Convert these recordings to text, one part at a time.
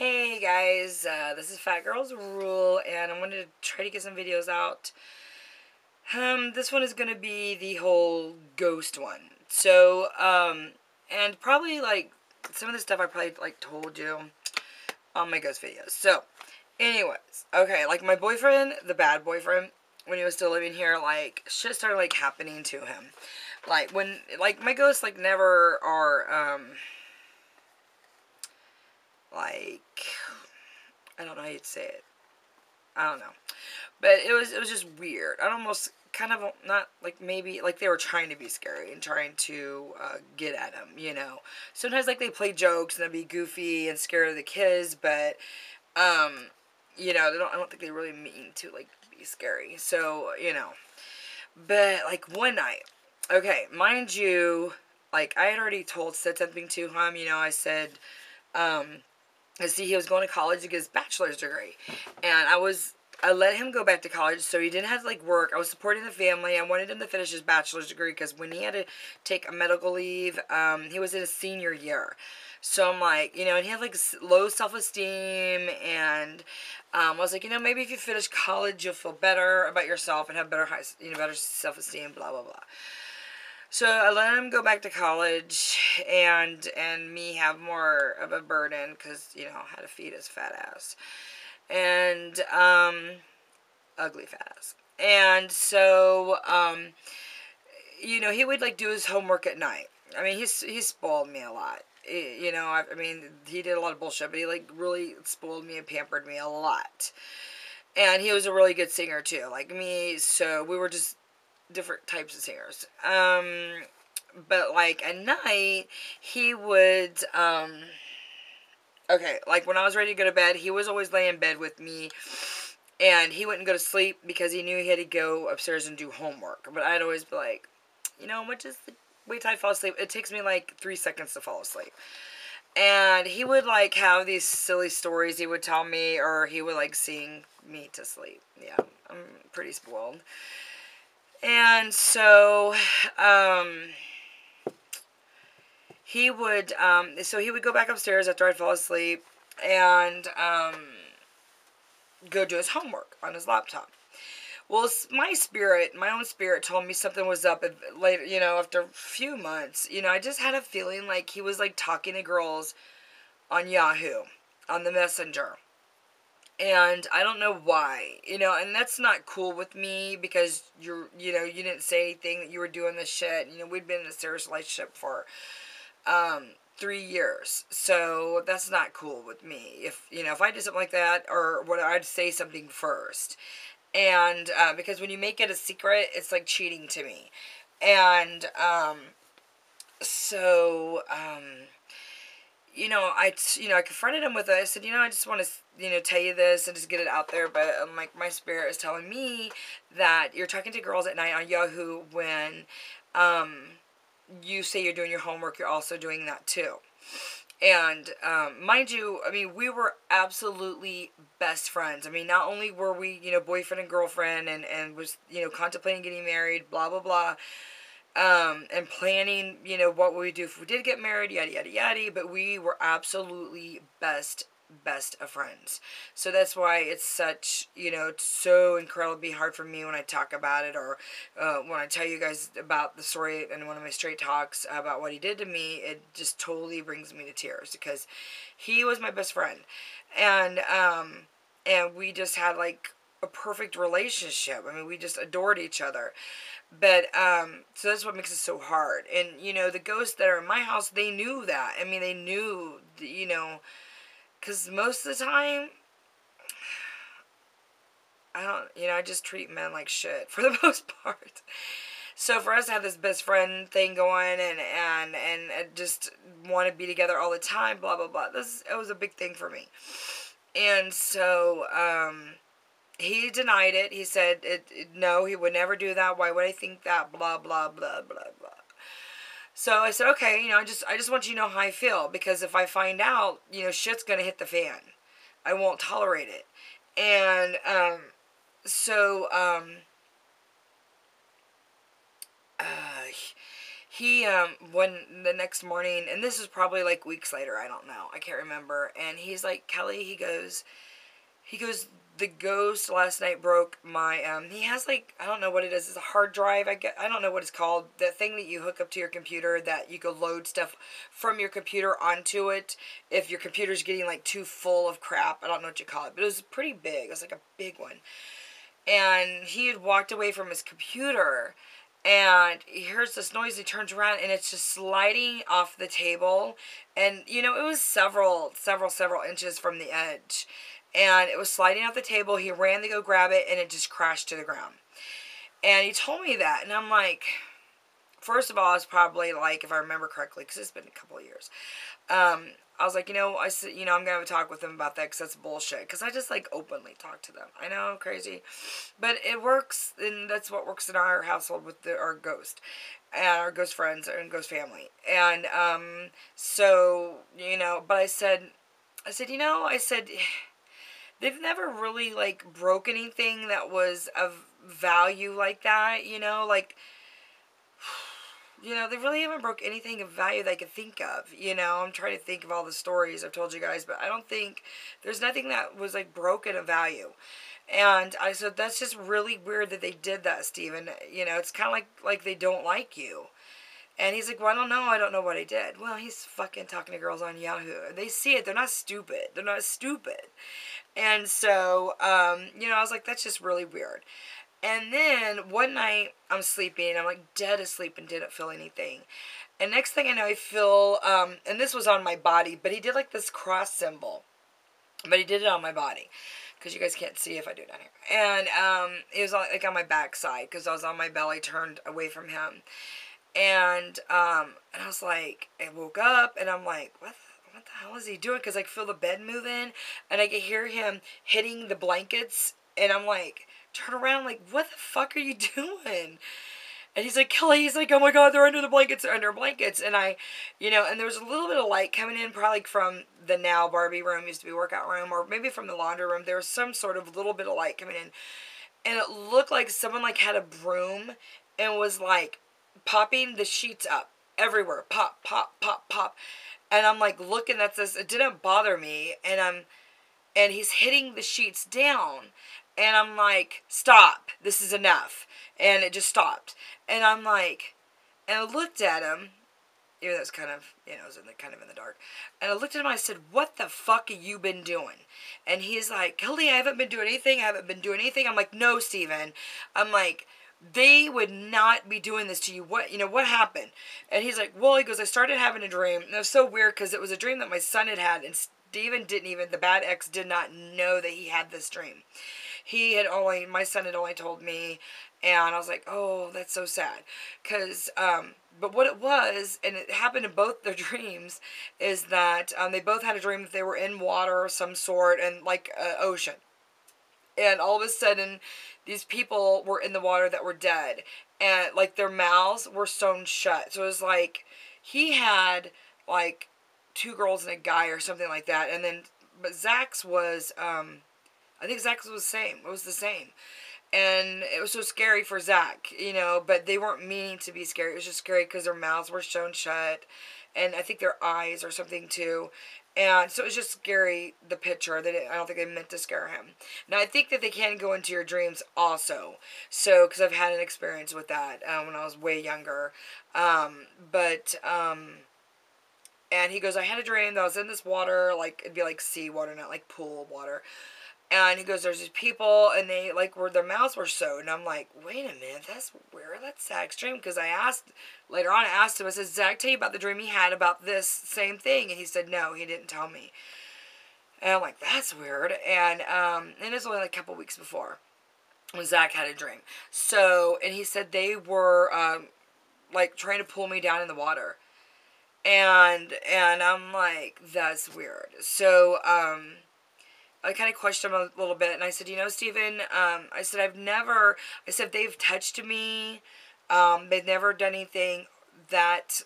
Hey guys, this is Fat Girls Rule, and I wanted to try to get some videos out. This one is gonna be the whole ghost one. So, and probably like some of the stuff I probably like told you on my ghost videos. So, anyways, okay, like my boyfriend, the bad boyfriend, when he was still living here, like shit started like happening to him. Like when, like my ghosts like never are, like, I don't know how you'd say it. I don't know. But it was just weird. I'd almost kind of not like maybe like they were trying to be scary and trying to get at him, you know. Sometimes like they play jokes and they'd be goofy and scare the kids, but you know, I don't think they really mean to like be scary. So, you know. But like one night, okay, mind you, like I had already said something to him, you know, I said, see, he was going to college to get his bachelor's degree, and I let him go back to college, so he didn't have to like work. I was supporting the family. I wanted him to finish his bachelor's degree because when he had to take a medical leave, he was in his senior year. So I'm like, you know, and he had like low self-esteem, and I was like, you know, maybe if you finish college, you'll feel better about yourself and have better better self-esteem, blah blah blah. So I let him go back to college, and me have more of a burden because, you know, I had to feed his fat ass, and ugly fat ass. And so you know, he would like do his homework at night. I mean, he spoiled me a lot. You know, I mean, he did a lot of bullshit, but he like really spoiled me and pampered me a lot. And he was a really good singer too, like me. So we were just different types of singers. But like at night, he would, okay, like when I was ready to go to bed, he was always laying in bed with me, and he wouldn't go to sleep because he knew he had to go upstairs and do homework. But I'd always be like, you know, wait till I fall asleep. It takes me like 3 seconds to fall asleep. And he would like have these silly stories he would tell me, or he would like sing me to sleep. Yeah, I'm pretty spoiled. And so, he would go back upstairs after I'd fall asleep and, go do his homework on his laptop. Well, my own spirit told me something was up later, you know, after a few months. You know, I just had a feeling like he was like talking to girls on Yahoo, on the Messenger. And I don't know why, you know, and that's not cool with me because you know, you didn't say anything that you were doing this shit. You know, we'd been in a serious relationship for 3 years, so that's not cool with me. If, you know, if I did something like that, or what, I'd say something first. And because when you make it a secret, it's like cheating to me. And so you know, I confronted him with it. I said, you know, I just want to, you know, tell you this and just get it out there. But like, my spirit is telling me that you're talking to girls at night on Yahoo when you say you're doing your homework. You're also doing that too. And mind you, I mean, we were absolutely best friends. I mean, not only were we, you know, boyfriend and girlfriend, and was, you know, contemplating getting married, blah blah blah. And planning, you know, what would we do if we did get married, yada yada yada. But we were absolutely best of friends. So that's why it's such, you know, it's so incredibly hard for me when I talk about it, or when I tell you guys about the story in one of my straight talks about what he did to me. It just totally brings me to tears because he was my best friend, and we just had like a perfect relationship. I mean, we just adored each other. But, so that's what makes it so hard. And, you know, the ghosts that are in my house, they knew that. I mean, they knew, you know, because most of the time, I just treat men like shit for the most part. So for us to have this best friend thing going, and just want to be together all the time, blah, blah, blah, it was a big thing for me. And so, he denied it. He said, no, he would never do that. Why would I think that? Blah, blah, blah, blah, blah. So I said, okay, you know, I just want you to know how I feel, because if I find out, you know, shit's going to hit the fan. I won't tolerate it. And, so, he, when the next morning, and this was probably like weeks later, I don't know, I can't remember, and he's like, Kelly, he goes, the ghost last night broke my, he has like, I don't know what it is, it's a hard drive, I don't know what it's called, the thing that you hook up to your computer that you can load stuff from your computer onto it if your computer's getting like too full of crap, I don't know what you call it, but it was pretty big, it was like a big one, and he had walked away from his computer, and he hears this noise, he turns around, and it's just sliding off the table, and, you know, it was several inches from the edge, and it was sliding off the table. He ran to go grab it, and it just crashed to the ground. And he told me that, and I'm like, first of all, it's probably like, if I remember correctly, because it's been a couple of years, I was like, you know, I said, you know, I'm gonna have a talk with them about that, because that's bullshit, because I just like openly talk to them. I know, crazy, but it works, and that's what works in our household with our ghost, and our ghost friends and ghost family, and so, you know, but I said, you know, I said, they've never really, like, broke anything that was of value like that, you know, like, you know, they really haven't broke anything of value that I could think of, you know, I'm trying to think of all the stories I've told you guys, but I don't think, there's nothing that was, like, broken of value, and I said, that's just really weird that they did that, Steven, you know, it's kind of like they don't like you. And he's like, well, I don't know what I did. Well, he's fucking talking to girls on Yahoo. They see it. They're not stupid. And so, you know, I was like, that's just really weird. And then one night I'm sleeping. I'm like dead asleep and didn't feel anything. And next thing I know, I feel, and this was on my body, but he did like this cross symbol. But he did it on my body. Because you guys can't see if I do it down here. And it was like on my backside. Because I was on my belly turned away from him. And I was like, I woke up and I'm like, what the hell is he doing? Because I feel the bed moving and I can hear him hitting the blankets. And I'm like, turn around, like, what the fuck are you doing? And he's like, Kelly, he's like, oh my God, they're under the blankets, And I, you know, and there was a little bit of light coming in, probably from the now Barbie room, used to be workout room, or maybe from the laundry room. There was some sort of little bit of light coming in. And it looked like someone, like, had a broom and was, like, popping the sheets up everywhere. Pop, pop, pop, pop. And I'm, like, looking at this. It didn't bother me. And he's hitting the sheets down. And I'm like, stop. This is enough. And it just stopped. And I'm like, and I looked at him. Even though it's kind of, you know, it was kind of in the dark. And I looked at him and I said, what the fuck have you been doing? And he's like, Kelly, I haven't been doing anything. I'm like, no, Steven. I'm like, they would not be doing this to you. What, you know, what happened? And he's like, well, he goes, I started having a dream. And it was so weird because it was a dream that my son had. And Steven the bad ex did not know that he had this dream. My son had only told me, and I was like, oh, that's so sad. Because, but what it was, and it happened in both their dreams, is that they both had a dream that they were in water of some sort, and like ocean. And all of a sudden, these people were in the water that were dead. And, like, their mouths were sewn shut. So it was like, he had, like, 2 girls and a guy or something like that. And then, but Zach's was, I think Zach's was the same. It was the same. And it was so scary for Zach, you know, but they weren't meaning to be scary. It was just scary because their mouths were sewn shut. And I think their eyes or something too. And so it was just scary, the picture. I don't think they meant to scare him. Now, I think that they can go into your dreams also. So, because I've had an experience with that when I was way younger. And he goes, I had a dream that I was in this water, like, it'd be like sea water, not like pool water. And he goes, there's these people, and they, like, their mouths were sewed. And I'm like, wait a minute, that's weird. That's Zach's dream. Because later on, I asked him, I said, Zach tell you about the dream he had about this same thing? And he said, no, he didn't tell me. And I'm like, that's weird. And it was only like a couple weeks before when Zach had a dream. So, and he said they were, like, trying to pull me down in the water. And I'm like, that's weird. So, I kind of questioned him a little bit, and I said, you know, Steven, I said, they've touched me, they've never done anything that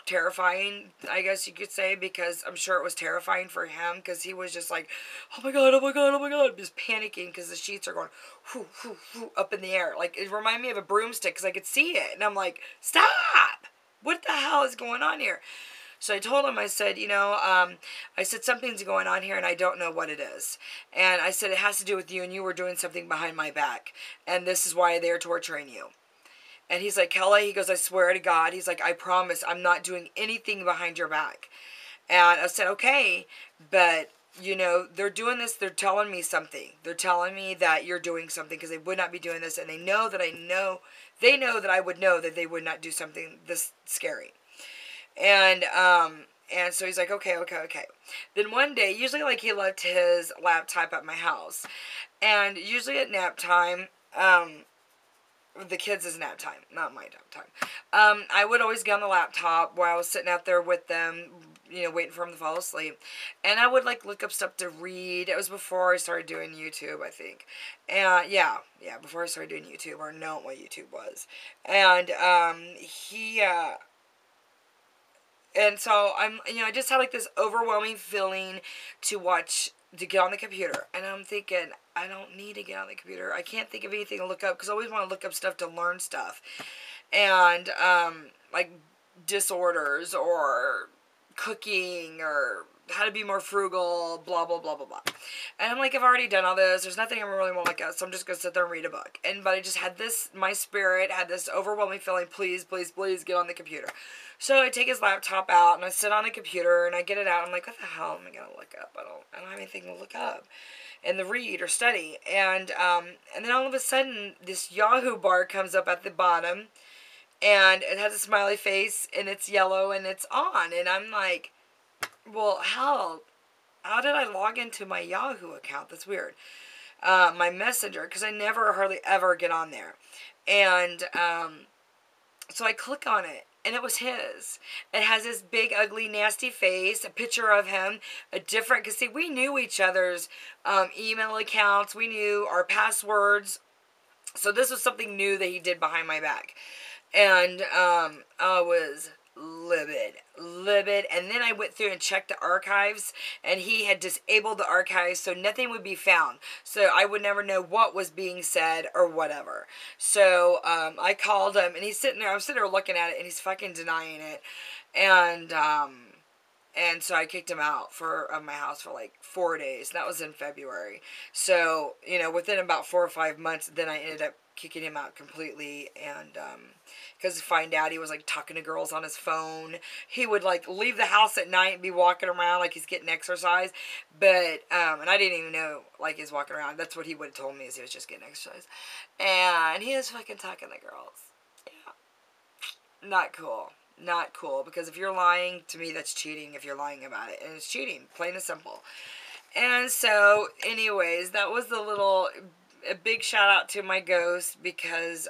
terrifying, I guess you could say, because I'm sure it was terrifying for him, because he was just like, oh my God, oh my God, oh my God, just panicking, because the sheets are going, whoo, whoo, whoo, up in the air, like, it reminded me of a broomstick, because I could see it, and I'm like, stop, what the hell is going on here? So I told him, I said, I said, something's going on here and I don't know what it is. And I said, it has to do with you and you were doing something behind my back. And this is why they're torturing you. And he's like, Kelly, he goes, I swear to God, he's like, I promise I'm not doing anything behind your back. And I said, okay, but, they're doing this. They're telling me something. They're telling me that you're doing something because they would not be doing this. And they know that they know that I would know that they would not do something this scary. And so he's like, okay. Then one day, usually like he left his laptop at my house. And usually at nap time, the kids is nap time, not my nap time. I would always get on the laptop while I was sitting out there with them, waiting for them to fall asleep. And I would like look up stuff to read. It was before I started doing YouTube, I think. And yeah, before I started doing YouTube or knowing what YouTube was. And and so I just had like this overwhelming feeling to get on the computer. And I'm thinking, I don't need to get on the computer. I can't think of anything to look up because I always want to look up stuff to learn stuff. And, like disorders or cooking or how to be more frugal, blah, blah, blah, blah, blah. And I'm like, I've already done all this. There's nothing I really want to look at, so I'm just going to sit there and read a book. But I just had my spirit had this overwhelming feeling, please, please, please get on the computer. So I take his laptop out and I sit on the computer and I get it out. I'm like, what the hell am I going to look up? I don't have anything to look up and to read or study. And then all of a sudden, this Yahoo bar comes up at the bottom and it has a smiley face and it's yellow and it's on. And I'm like, well, how did I log into my Yahoo account? That's weird. My Messenger, because I never hardly ever get on there. And so I click on it, and it was his. It has this big, ugly, nasty face, a picture of him, because see, we knew each other's email accounts. We knew our passwords. So this was something new that he did behind my back. And I was livid. And then I went through and checked the archives, and he had disabled the archives so nothing would be found. So I would never know what was being said or whatever. So I called him, and he's sitting there. I'm sitting there looking at it, and he's fucking denying it. And so I kicked him out of my house for like 4 days. That was in February. So, within about 4 or 5 months, then I ended up kicking him out completely. And because find out he was like talking to girls on his phone. He would like leave the house at night and be walking around like he's getting exercise. But and I didn't even know like he's walking around. That's what he would have told me, is he was just getting exercise. And he was fucking talking to girls. Yeah. Not cool, because if you're lying to me, that's cheating if you're lying about it. And it's cheating, plain and simple. And so, anyways, that was a big shout out to my ghost, because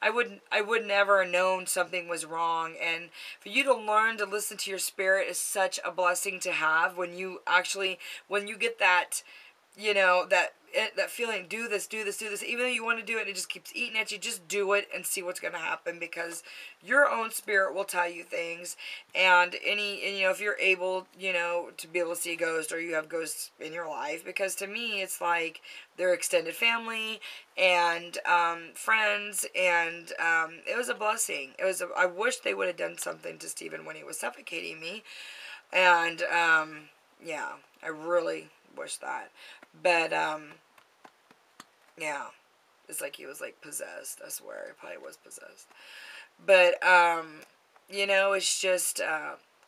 I would never have known something was wrong. And for you to learn to listen to your spirit is such a blessing to have when you get that, that feeling, do this, even though you want to do it, it just keeps eating at you. Just do it and see what's going to happen, because your own spirit will tell you things. And if you're able, to be able to see a ghost, or you have ghosts in your life, because to me, it's like their extended family and friends, and it was a blessing. I wish they would have done something to Stephen when he was suffocating me. And yeah, I really wish that. But yeah, it's like he was like possessed. I swear, he probably was possessed. But it's just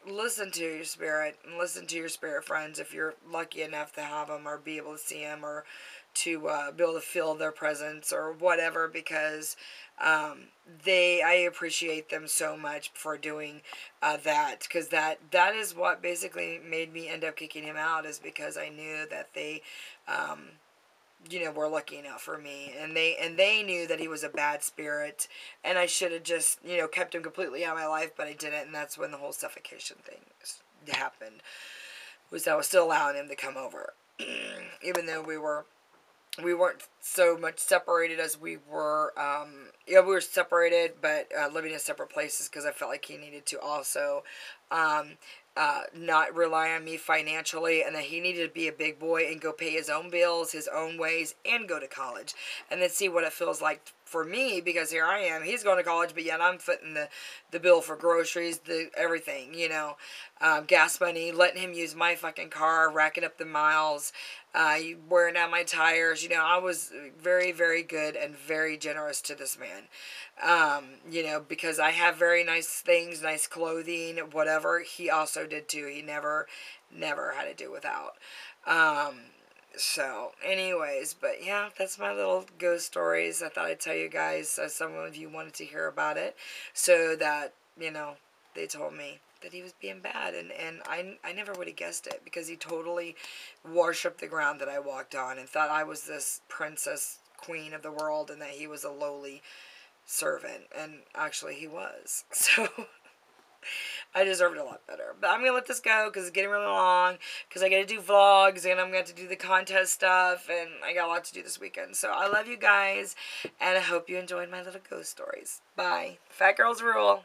listen to your spirit, and listen to your spirit friends if you're lucky enough to have them, or be able to see them, or to be able to feel their presence or whatever, because I appreciate them so much for doing that, because that is what basically made me end up kicking him out, is because I knew that they were lucky enough for me, and they knew that he was a bad spirit, and I should have just kept him completely out of my life, but I didn't. And that's when the whole suffocation thing happened, was I was still allowing him to come over even though we weren't so much separated as we were. We were separated, but living in separate places, because I felt like he needed to also not rely on me financially, and that he needed to be a big boy and go pay his own bills, his own ways, and go to college, and then see what it feels like for me, because here I am, he's going to college, but yet I'm footing the bill for groceries, the everything, gas money, letting him use my fucking car, racking up the miles, wearing down my tires. I was very, very good and very generous to this man. Because I have very nice things, nice clothing, whatever. He also did too. He never, never had to do without. So, anyways, but yeah, that's my little ghost stories. I thought I'd tell you guys, so some of you wanted to hear about it, so that, they told me that he was being bad, and I never would have guessed it, because he totally worshipped the ground that I walked on and thought I was this princess queen of the world and that he was a lowly servant, and actually he was. So I deserved a lot better. But I'm going to let this go because it's getting really long, because I got to do vlogs, and I'm going to do the contest stuff, and I got a lot to do this weekend. So I love you guys, and I hope you enjoyed my little ghost stories. Bye. Fat girls rule.